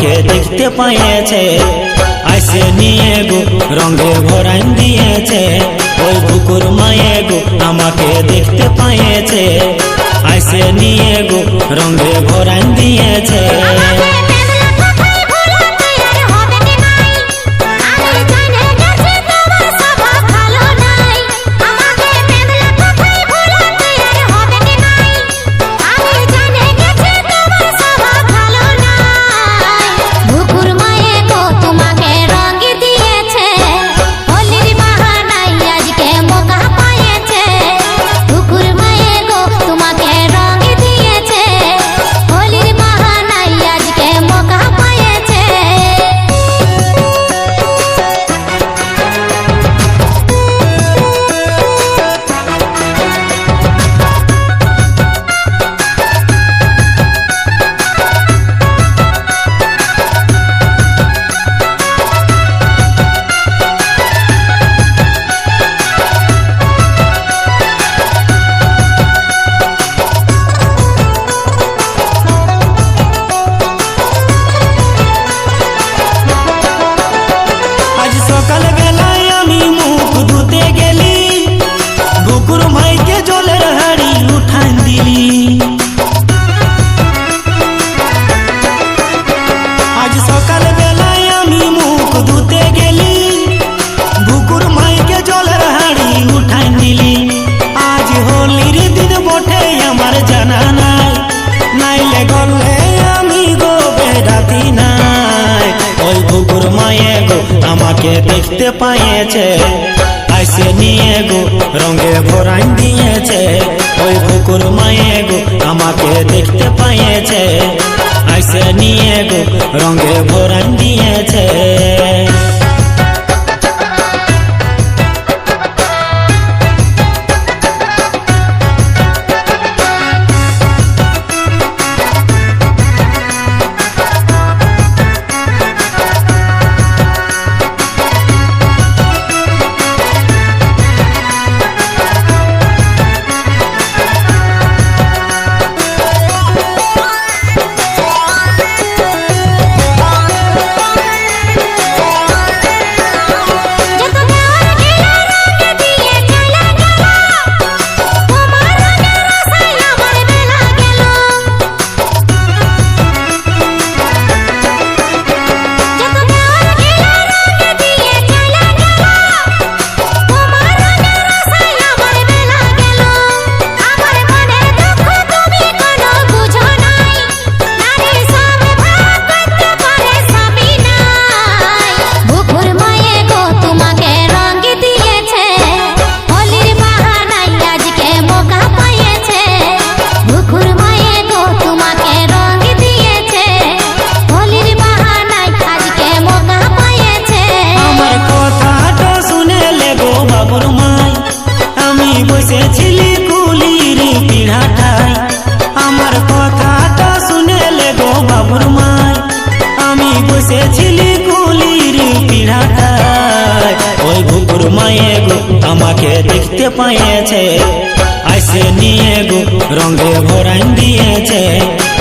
আমাকে দেখতে পাইয়েছে, আইসে নিয়ে গো রঙে ভরাই দিয়েছে। ওই বুকুর মায়ে গো আমাকে দেখতে পাইয়েছে, আইসে নিয়ে গো রঙে ভরাই দিয়েছে। আমাকে দেখতে পাইয়েছে, আইসে নিয়ে গো রঙে ভরাই দিয়েছে। ওই বুকুর মায়ে গো আমাকে দেখতে পাইয়েছে, আইসে নিয়ে গো রঙে ভরাই দিয়েছে। আমার কথাটা শুনে লেগো বাবুর মাই, আমি বসেছিলি কুলির পিড়াটায়। ওই বুকুর মায়ে গো আমাকে দেখতে পাইয়েছে, আইসে নিয়ে গো রঙে ভরাই দিয়েছে।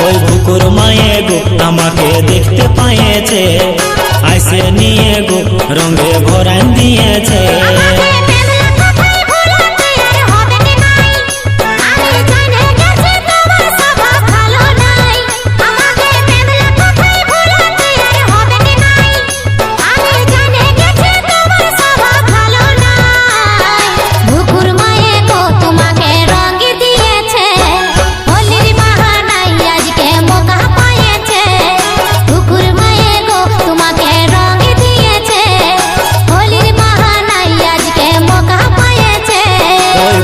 ওই বুকুর মায়ে গো আমাকে দেখতে পাইয়েছে, আইসে নিয়ে গো রঙে ভরাই দিয়েছে।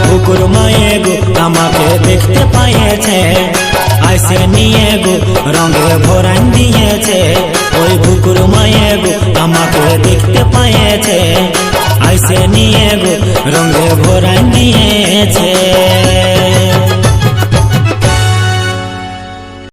বুকুর মায়ে গো আমাকে দেখতে পাইয়েছে, আইসে নিয়ে গো রঙে ভরাই দিয়েছে। ওই বুকুর মায়ে গো আমাকে দেখতে পাইয়েছে, আইসে নিয়ে গো রঙে ভরাই দিয়েছে।